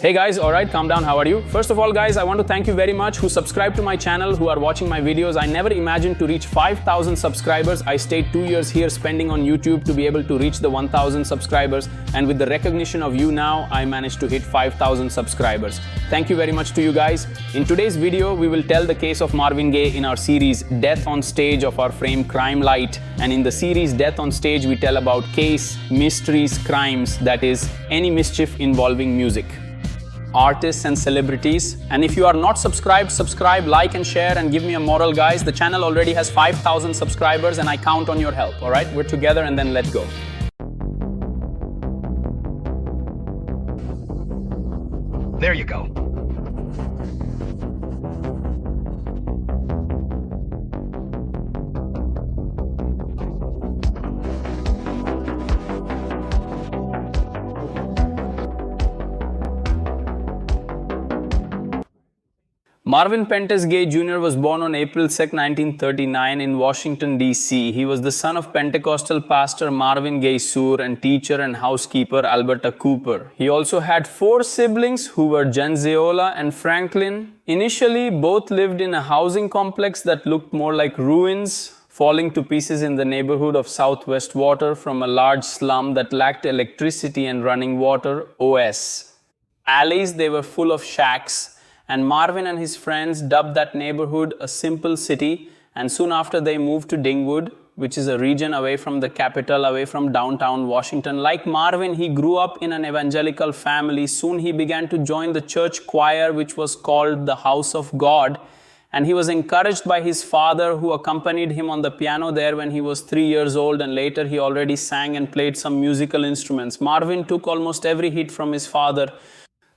Hey guys, alright, calm down, how are you? First of all guys, I want to thank you very much who subscribe to my channel, who are watching my videos. I never imagined to reach 5,000 subscribers. I stayed 2 years here spending on YouTube to be able to reach the 1,000 subscribers, and with the recognition of you now, I managed to hit 5,000 subscribers. Thank you very much to you guys. In today's video, we will tell the case of Marvin Gaye in our series Death on Stage of our frame Crime Light, and in the series Death on Stage, we tell about case, mysteries, crimes, that is, any mischief involving music, artists and celebrities. And if you are not subscribed, subscribe, like and share and give me a moral guys. The channel already has 5,000 subscribers and I count on your help. Alright, we're together and then let's go. There you go. Marvin Prentice Gaye Jr. was born on April 2, 1939 in Washington, D.C. He was the son of Pentecostal pastor Marvin Gaye Sur and teacher and housekeeper Alberta Cooper. He also had 4 siblings who were Genzeola and Franklin. Initially, both lived in a housing complex that looked more like ruins, falling to pieces in the neighborhood of Southwest Water from a large slum that lacked electricity and running water, woes. Alleys, they were full of shacks, and Marvin and his friends dubbed that neighborhood a simple city, and soon after they moved to Dingwood, which is a region away from the capital, away from downtown Washington. Like Marvin, he grew up in an evangelical family. Soon he began to join the church choir, which was called the House of God, and he was encouraged by his father, who accompanied him on the piano there when he was 3 years old, and later he already sang and played some musical instruments. Marvin took almost every hit from his father.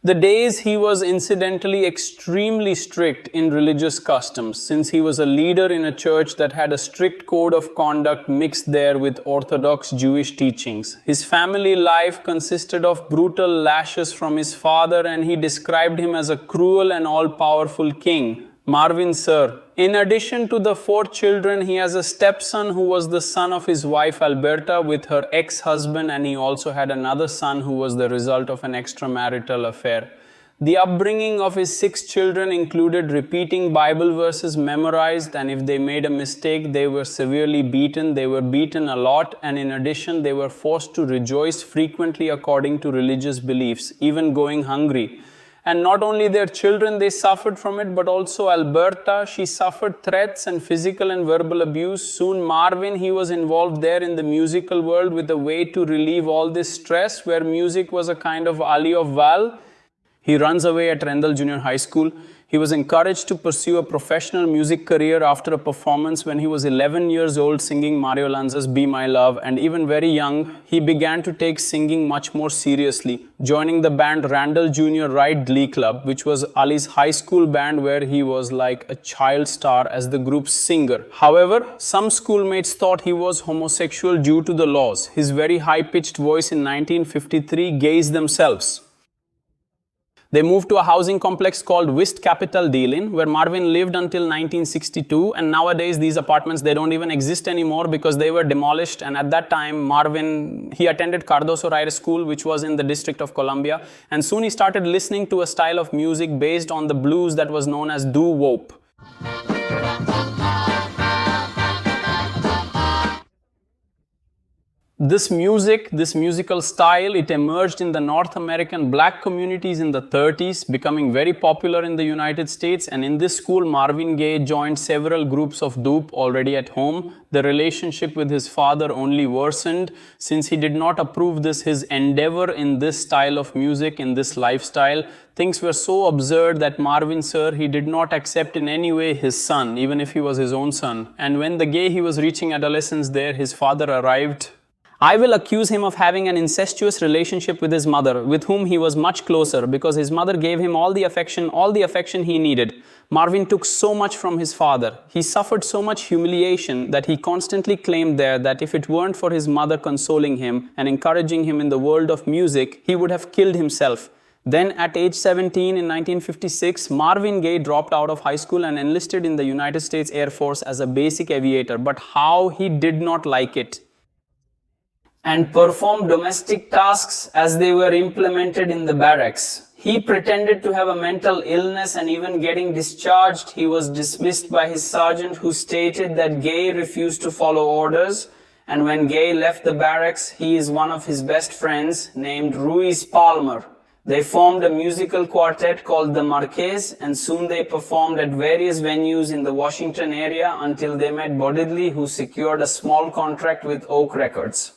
The days he was incidentally extremely strict in religious customs, since he was a leader in a church that had a strict code of conduct mixed there with Orthodox Jewish teachings. His family life consisted of brutal lashes from his father, and he described him as a cruel and all-powerful king. Marvin, sir. In addition to the 4 children, he has a stepson who was the son of his wife Alberta with her ex-husband, and he also had another son who was the result of an extramarital affair. The upbringing of his 6 children included repeating Bible verses memorized, and if they made a mistake, they were severely beaten. They were beaten a lot, and in addition, they were forced to rejoice frequently according to religious beliefs, even going hungry. And not only their children, they suffered from it, but also Alberta. She suffered threats and physical and verbal abuse. Soon Marvin, he was involved there in the musical world with a way to relieve all this stress, where music was a kind of Ali of Val. He runs away at Rendell Junior High School. He was encouraged to pursue a professional music career after a performance when he was 11 years old singing Mario Lanza's Be My Love, and even very young, he began to take singing much more seriously, joining the band Randall Junior Wright Glee Club, which was Ali's high school band where he was like a child star as the group's singer. However, some schoolmates thought he was homosexual due to the laws. His very high-pitched voice in 1953 gays themselves. They moved to a housing complex called West Capital Dealin, where Marvin lived until 1962, and nowadays these apartments, they don't even exist anymore because they were demolished. And at that time, Marvin, he attended Cardoso Reyes School, which was in the District of Columbia, and soon he started listening to a style of music based on the blues that was known as doo-wop. This musical style, it emerged in the North American black communities in the 30s, becoming very popular in the United States. And in this school, Marvin Gaye joined several groups of doop already at home. The relationship with his father only worsened, since he did not approve his endeavor in this style of music, in this lifestyle. Things were so absurd that Marvin, sir, he did not accept in any way his son, even if he was his own son. And when the Gaye, he was reaching adolescence there, his father arrived. I will accuse him of having an incestuous relationship with his mother, with whom he was much closer, because his mother gave him all the affection he needed. Marvin took so much from his father. He suffered so much humiliation that he constantly claimed there that if it weren't for his mother consoling him and encouraging him in the world of music, he would have killed himself. Then at age 17 in 1956, Marvin Gaye dropped out of high school and enlisted in the United States Air Force as a basic aviator. But how he did not like it, and perform domestic tasks as they were implemented in the barracks. He pretended to have a mental illness, and even getting discharged, he was dismissed by his sergeant, who stated that Gaye refused to follow orders. And when Gaye left the barracks, he is one of his best friends named Ruiz Palmer. They formed a musical quartet called the Marquez, and soon they performed at various venues in the Washington area until they met Bodidley, who secured a small contract with Oak Records.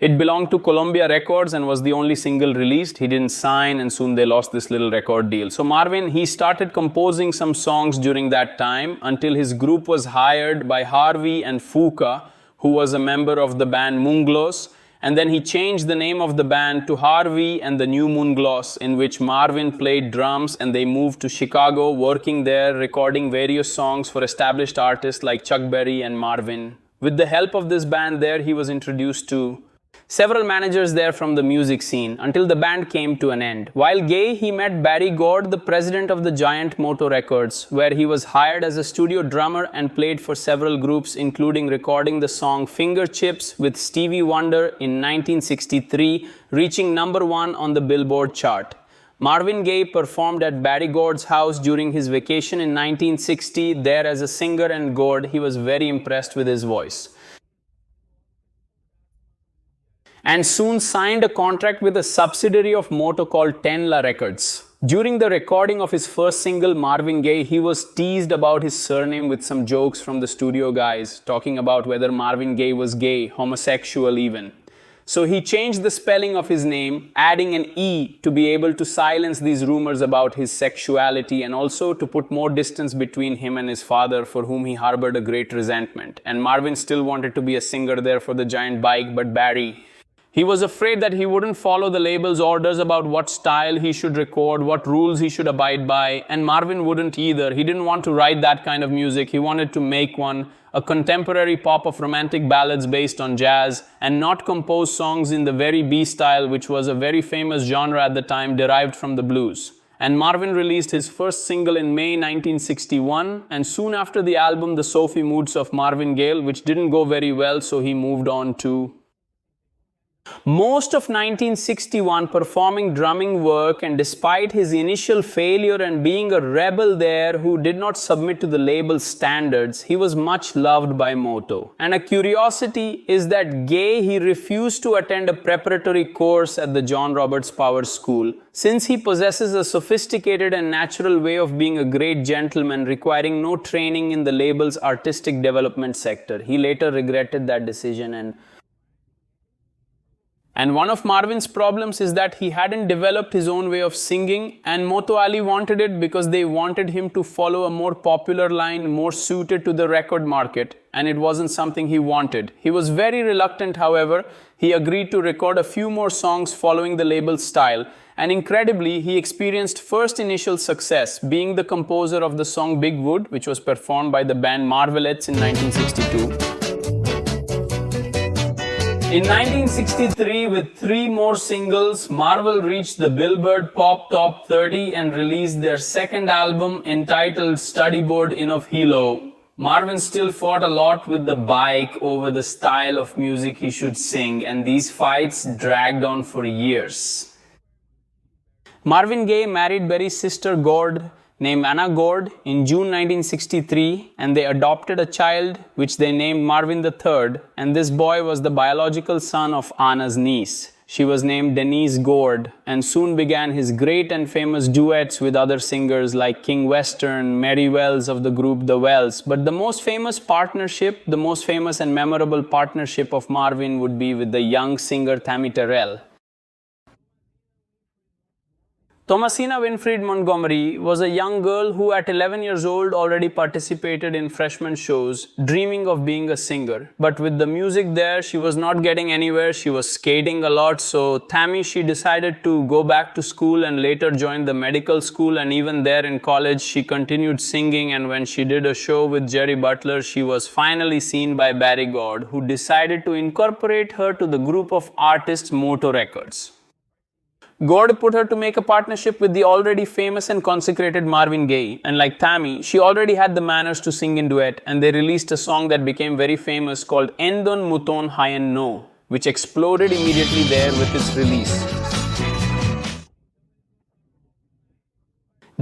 It belonged to Columbia Records and was the only single released. He didn't sign, and soon they lost this little record deal. So Marvin, he started composing some songs during that time until his group was hired by Harvey and Fuca, who was a member of the band Moonglows. And then he changed the name of the band to Harvey and the New Moonglows, in which Marvin played drums, and they moved to Chicago, working there, recording various songs for established artists like Chuck Berry and Marvin. With the help of this band there, he was introduced to several managers there from the music scene until the band came to an end. While Gaye, he met Barry Gord, the president of the giant Motown Records, where he was hired as a studio drummer and played for several groups, including recording the song Finger Chips with Stevie Wonder in 1963, reaching #1 on the Billboard chart. Marvin Gaye performed at Barry Gord's house during his vacation in 1960. There as a singer, and Gord, he was very impressed with his voice, and soon signed a contract with a subsidiary of Motown called Tenla Records. During the recording of his first single, Marvin Gaye, he was teased about his surname with some jokes from the studio guys, talking about whether Marvin Gaye was gay, homosexual even. So he changed the spelling of his name, adding an E to be able to silence these rumors about his sexuality, and also to put more distance between him and his father, for whom he harbored a great resentment. And Marvin still wanted to be a singer there for the giant bike, but Barry, he was afraid that he wouldn't follow the label's orders about what style he should record, what rules he should abide by, and Marvin wouldn't either. He didn't want to write that kind of music. He wanted to make one, a contemporary pop of romantic ballads based on jazz, and not compose songs in the very B style, which was a very famous genre at the time, derived from the blues. And Marvin released his first single in May 1961, and soon after the album, The Sophie Moods of Marvin Gaye, which didn't go very well, so he moved on to most of 1961 performing drumming work. And despite his initial failure and being a rebel there who did not submit to the label's standards, he was much loved by Motown. And a curiosity is that Gaye, he refused to attend a preparatory course at the John Roberts Power School, since he possesses a sophisticated and natural way of being a great gentleman, requiring no training in the label's artistic development sector. He later regretted that decision. And one of Marvin's problems is that he hadn't developed his own way of singing, and Moto Ali wanted it because they wanted him to follow a more popular line, more suited to the record market, and it wasn't something he wanted. He was very reluctant, however. He agreed to record a few more songs following the label's style, and incredibly, he experienced first initial success, being the composer of the song Big Wood, which was performed by the band Marvelettes in 1962. In 1963, with 3 more singles, Marvel reached the Billboard Pop Top 30 and released their second album entitled Studyboard In of Hilo. Marvin still fought a lot with the bike over the style of music he should sing, and these fights dragged on for years. Marvin Gaye married Barry's sister Gord, named Anna Gord, in June 1963, and they adopted a child which they named Marvin III, and this boy was the biological son of Anna's niece. She was named Denise Gord, and soon began his great and famous duets with other singers like King Western, Mary Wells of the group The Wells. But the most famous partnership, the most famous and memorable partnership of Marvin would be with the young singer Tammi Terrell. Thomasina Winfried Montgomery was a young girl who at 11 years old already participated in freshman shows, dreaming of being a singer. But with the music there, she was not getting anywhere. She was skating a lot. So Tammi, she decided to go back to school and later joined the medical school. And even there in college, she continued singing. And when she did a show with Jerry Butler, she was finally seen by Barry Gord, who decided to incorporate her to the group of artists Motown Records. Gord put her to make a partnership with the already famous and consecrated Marvin Gaye. And like Tammi, she already had the manners to sing in duet, and they released a song that became very famous called Endon Muton Hayen No, which exploded immediately there with its release.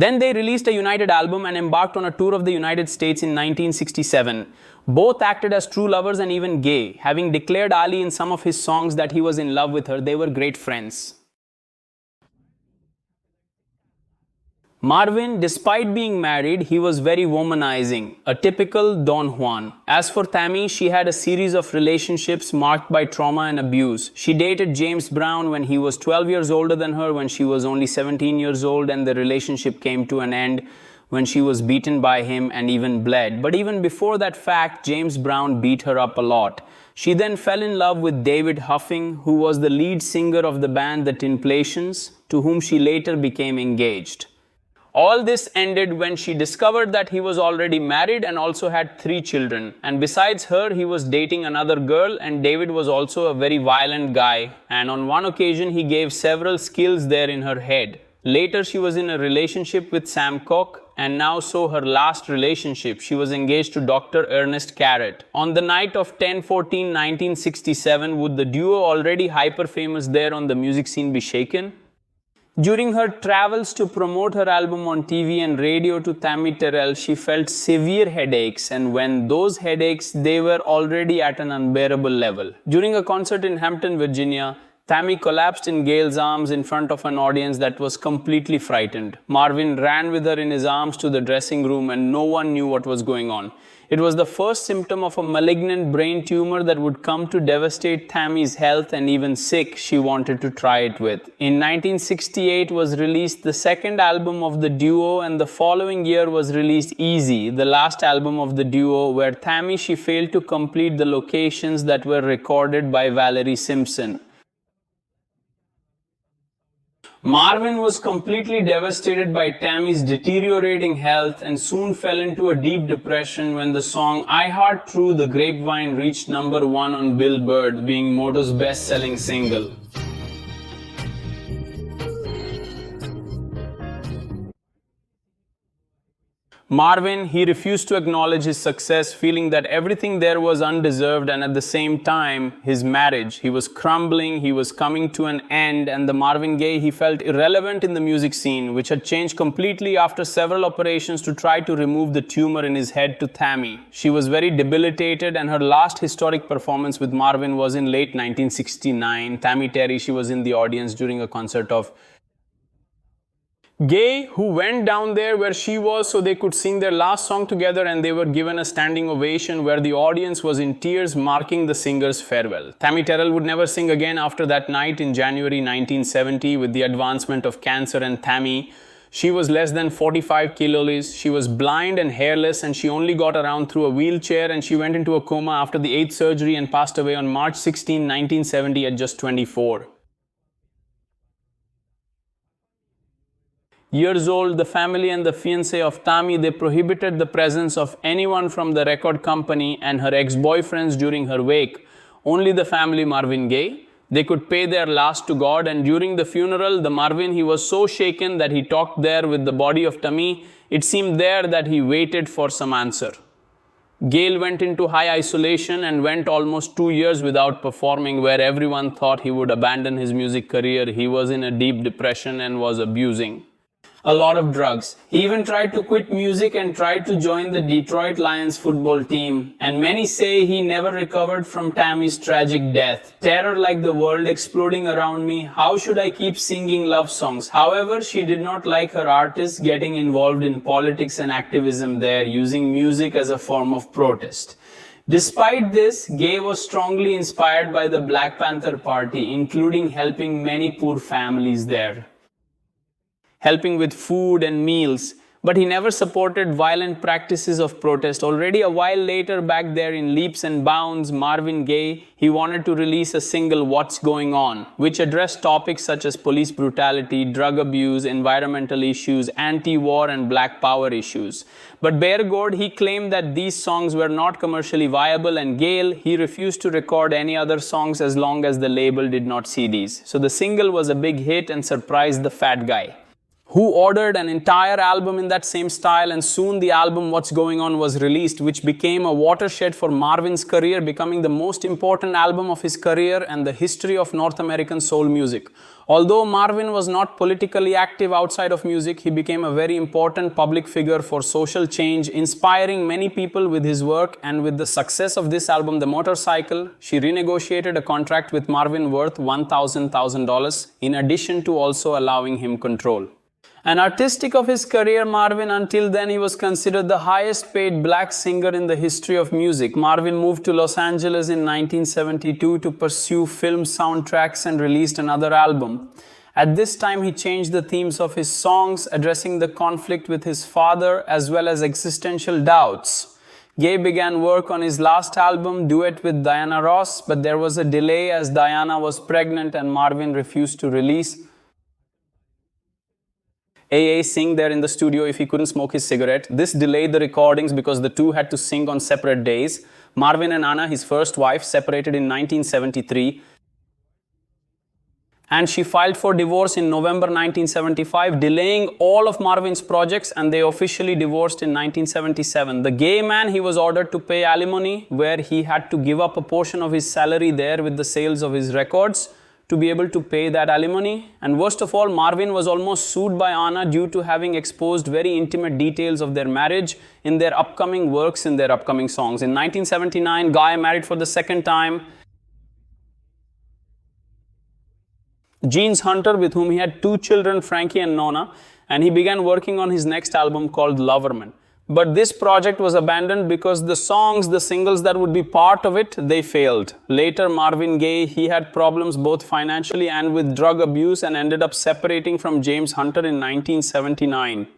Then they released a united album and embarked on a tour of the United States in 1967. Both acted as true lovers and even gay. Having declared Ali in some of his songs that he was in love with her, they were great friends. Marvin, despite being married, he was very womanizing, a typical Don Juan. As for Tammi, she had a series of relationships marked by trauma and abuse. She dated James Brown when he was 12 years older than her when she was only 17 years old, and the relationship came to an end when she was beaten by him and even bled. But even before that fact, James Brown beat her up a lot. She then fell in love with David Huffing, who was the lead singer of the band The Templations, to whom she later became engaged. All this ended when she discovered that he was already married and also had 3 children. And besides her, he was dating another girl, and David was also a very violent guy. And on one occasion, he gave several skills there in her head. Later, she was in a relationship with Sam Cooke, and now saw her last relationship. She was engaged to Dr. Ernest Carrot. On the night of 10/14/1967, would the duo already hyper-famous there on the music scene be shaken? During her travels to promote her album on TV and radio to Tammi Terrell, she felt severe headaches, and when those headaches, they were already at an unbearable level. During a concert in Hampton, Virginia, Tammi collapsed in Gail's arms in front of an audience that was completely frightened. Marvin ran with her in his arms to the dressing room, and no one knew what was going on. It was the first symptom of a malignant brain tumor that would come to devastate Tammi's health, and even sick, she wanted to try it with. In 1968 was released the second album of the duo, and the following year was released Easy, the last album of the duo, where Tammi, she failed to complete the locations that were recorded by Valerie Simpson. Marvin was completely devastated by Tammi's deteriorating health and soon fell into a deep depression when the song I Heart Through the Grapevine reached number 1 on Billboard, being Moto's best-selling single. Marvin, he refused to acknowledge his success, feeling that everything there was undeserved, and at the same time, his marriage. He was crumbling, he was coming to an end, and the Marvin Gaye, he felt irrelevant in the music scene, which had changed completely after several operations to try to remove the tumor in his head to Tammi. She was very debilitated, and her last historic performance with Marvin was in late 1969. Tammi Terrell, she was in the audience during a concert of Gaye, who went down there where she was so they could sing their last song together, and they were given a standing ovation where the audience was in tears marking the singer's farewell. Tammi Terrell would never sing again after that night in January 1970 with the advancement of cancer, and Tammi, she was less than 45 kilos, she was blind and hairless, and she only got around through a wheelchair, and she went into a coma after the 8th surgery and passed away on March 16, 1970 at just 24. Years old, the family and the fiancé of Tammi, they prohibited the presence of anyone from the record company and her ex-boyfriends during her wake. Only the family Marvin Gaye. They could pay their last to God, and during the funeral, the Marvin, he was so shaken that he talked there with the body of Tammi. It seemed there that he waited for some answer. Gail went into high isolation and went almost 2 years without performing, where everyone thought he would abandon his music career. He was in a deep depression and was abusing a lot of drugs. He even tried to quit music and tried to join the Detroit Lions football team. And many say he never recovered from Tammi's tragic death. Terror like the world exploding around me. How should I keep singing love songs? However, she did not like her artists getting involved in politics and activism there, using music as a form of protest. Despite this, Gaye was strongly inspired by the Black Panther Party, including helping many poor families there, helping with food and meals, but he never supported violent practices of protest. Already a while later, back there in Leaps and Bounds, Marvin Gaye, he wanted to release a single, What's Going On, which addressed topics such as police brutality, drug abuse, environmental issues, anti-war and black power issues. But Beargord, he claimed that these songs were not commercially viable, and Gayle, he refused to record any other songs as long as the label did not see these. So the single was a big hit and surprised the fat guy. who ordered an entire album in that same style, and soon the album What's Going On was released, which became a watershed for Marvin's career, becoming the most important album of his career and the history of North American soul music. Although Marvin was not politically active outside of music, he became a very important public figure for social change, inspiring many people with his work. And with the success of this album, The Motorcycle, she renegotiated a contract with Marvin worth $1,000, in addition to also allowing him control. An artistic of his career, Marvin, until then he was considered the highest paid black singer in the history of music. Marvin moved to Los Angeles in 1972 to pursue film soundtracks and released another album. At this time, he changed the themes of his songs, addressing the conflict with his father as well as existential doubts. Gaye began work on his last album, Duet with Diana Ross, but there was a delay as Diana was pregnant and Marvin refused to release. AA sing there in the studio if he couldn't smoke his cigarette. This delayed the recordings because the two had to sing on separate days. Marvin and Anna, his first wife, separated in 1973. And she filed for divorce in November 1975, delaying all of Marvin's projects, and they officially divorced in 1977. The Gaye man, he was ordered to pay alimony, where he had to give up a portion of his salary there with the sales of his records to be able to pay that alimony. And worst of all, Marvin was almost sued by Anna due to having exposed very intimate details of their marriage in their upcoming works, in their upcoming songs. In 1979, Gaye married for the second time Jeans Hunter, with whom he had 2 children, Frankie and Nona, and he began working on his next album called Loverman. But this project was abandoned because the songs, the singles that would be part of it, they failed. Later, Marvin Gaye, he had problems both financially and with drug abuse and ended up separating from James Hunter in 1979.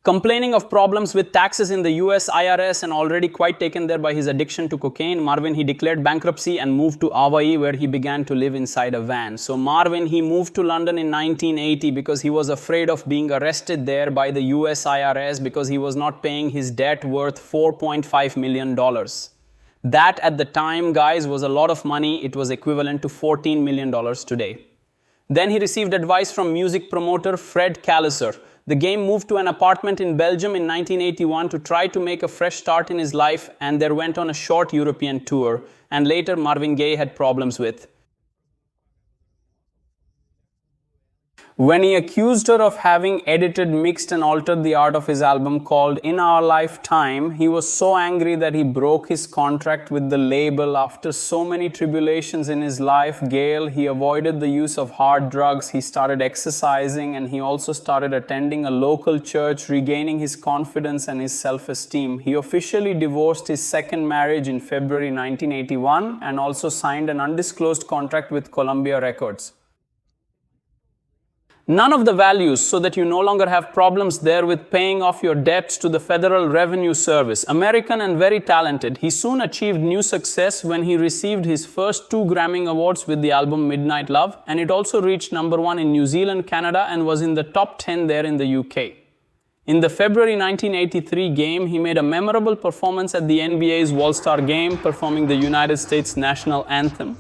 Complaining of problems with taxes in the US IRS and already quite taken there by his addiction to cocaine, Marvin, he declared bankruptcy and moved to Hawaii, where he began to live inside a van. So Marvin, he moved to London in 1980 because he was afraid of being arrested there by the US IRS because he was not paying his debt worth $4.5 million. That at the time, guys, was a lot of money. It was equivalent to $14 million today. Then he received advice from music promoter Fred Calliser. The Gaye moved to an apartment in Belgium in 1981 to try to make a fresh start in his life, and they went on a short European tour, and later Marvin Gaye had problems with. When he accused her of having edited, mixed and altered the art of his album called In Our Lifetime, he was so angry that he broke his contract with the label. After so many tribulations in his life, Gaye, he avoided the use of hard drugs, he started exercising, and he also started attending a local church, regaining his confidence and his self-esteem. He officially divorced his second marriage in February 1981 and also signed an undisclosed contract with Columbia Records. None of the values, so that you no longer have problems there with paying off your debts to the Federal Revenue Service. American and very talented, he soon achieved new success when he received his first 2 Grammy Awards with the album Midnight Love, and it also reached #1 in New Zealand, Canada, and was in the top 10 there in the UK. In the February 1983 game, he made a memorable performance at the NBA's All-Star Game, performing the United States national anthem.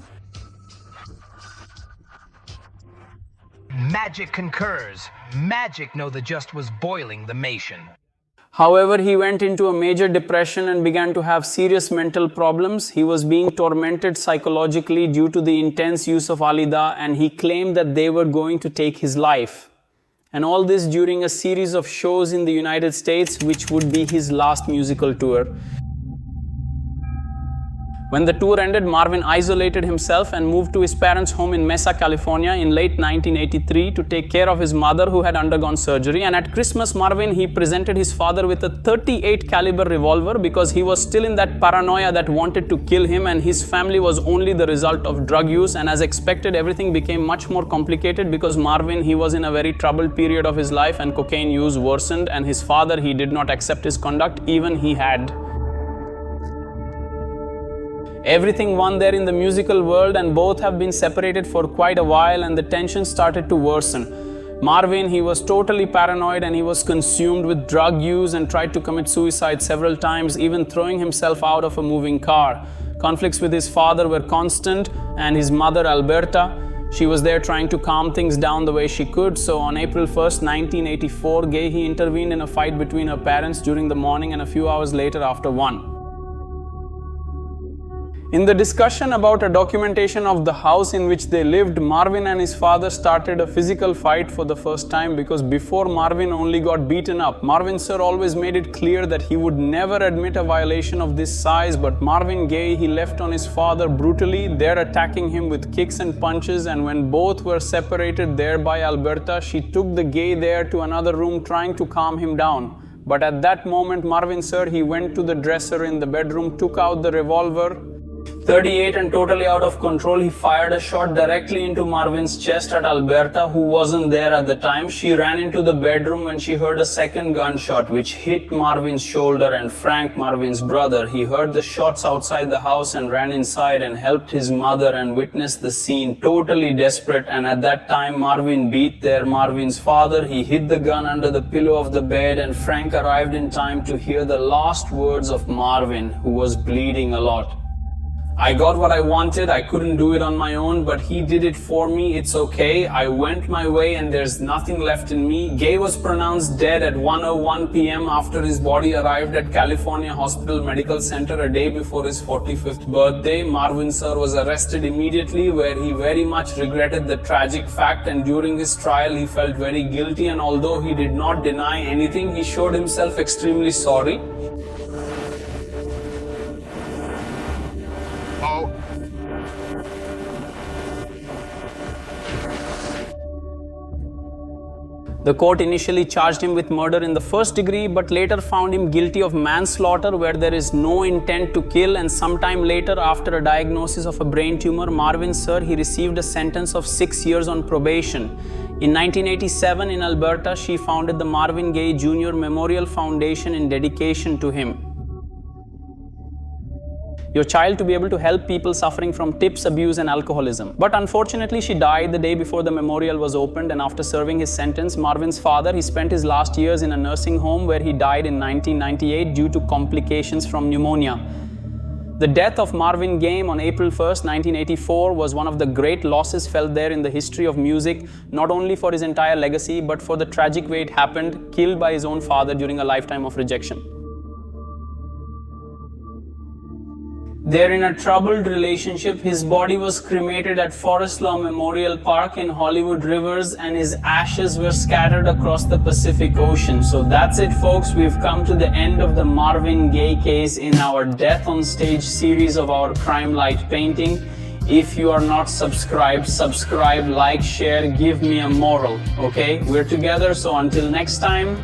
Magic concurs. Magic know the just was boiling the nation. However, he went into a major depression and began to have serious mental problems. He was being tormented psychologically due to the intense use of Alida, and he claimed that they were going to take his life. And all this during a series of shows in the United States, which would be his last musical tour. When the tour ended, Marvin isolated himself and moved to his parents' home in Mesa, California in late 1983 to take care of his mother who had undergone surgery. And at Christmas, Marvin, he presented his father with a .38 caliber revolver because he was still in that paranoia that wanted to kill him, and his family was only the result of drug use. And as expected, everything became much more complicated because Marvin, he was in a very troubled period of his life and cocaine use worsened, and his father, he did not accept his conduct, even he had. Everything won there in the musical world, and both have been separated for quite a while, and the tension started to worsen. Marvin, he was totally paranoid and he was consumed with drug use and tried to commit suicide several times, even throwing himself out of a moving car. Conflicts with his father were constant, and his mother, Alberta, She was there trying to calm things down the way she could. So on April 1st, 1984, Gaye he intervened in a fight between her parents during the morning and a few hours later after 1. In the discussion about a documentation of the house in which they lived, Marvin and his father started a physical fight for the first time, because before Marvin only got beaten up. Marvin sir always made it clear that he would never admit a violation of this size, but Marvin Gaye he left on his father brutally, there attacking him with kicks and punches, and when both were separated there by Alberta, she took the Gaye there to another room trying to calm him down. But at that moment, Marvin sir he went to the dresser in the bedroom, took out the revolver, 38, and totally out of control, he fired a shot directly into Marvin's chest at Alberta, who wasn't there at the time. She ran into the bedroom when she heard a second gunshot, which hit Marvin's shoulder, and Frank, Marvin's brother, he heard the shots outside the house and ran inside and helped his mother and witnessed the scene, totally desperate. And at that time, Marvin beat there Marvin's father. He hid the gun under the pillow of the bed, and Frank arrived in time to hear the last words of Marvin, who was bleeding a lot. I got what I wanted, I couldn't do it on my own, but he did it for me, it's okay. I went my way and there's nothing left in me. Gaye was pronounced dead at 1:01 p.m. after his body arrived at California Hospital Medical Center a day before his 45th birthday. Marvin sir was arrested immediately, where he very much regretted the tragic fact, and during his trial he felt very guilty, and although he did not deny anything, he showed himself extremely sorry. The court initially charged him with murder in the first degree, but later found him guilty of manslaughter, where there is no intent to kill, and sometime later, after a diagnosis of a brain tumor, Marvin sir he received a sentence of 6 years on probation. In 1987 in Alberta, she founded the Marvin Gaye Jr. Memorial Foundation in dedication to him. Your child to be able to help people suffering from tips, abuse and alcoholism. But unfortunately, she died the day before the memorial was opened, and after serving his sentence, Marvin's father, he spent his last years in a nursing home where he died in 1998 due to complications from pneumonia. The death of Marvin Gaye on April 1st, 1984 was one of the great losses felt there in the history of music, not only for his entire legacy, but for the tragic way it happened, killed by his own father during a lifetime of rejection. They're in a troubled relationship. His body was cremated at Forest Lawn Memorial Park in Hollywood Rivers, and his ashes were scattered across the Pacific Ocean. So that's it, folks. We've come to the end of the Marvin Gaye case in our Death on Stage series of our Crime Light painting. If you are not subscribed, subscribe, like, share, give me a moral, okay? We're together, so until next time,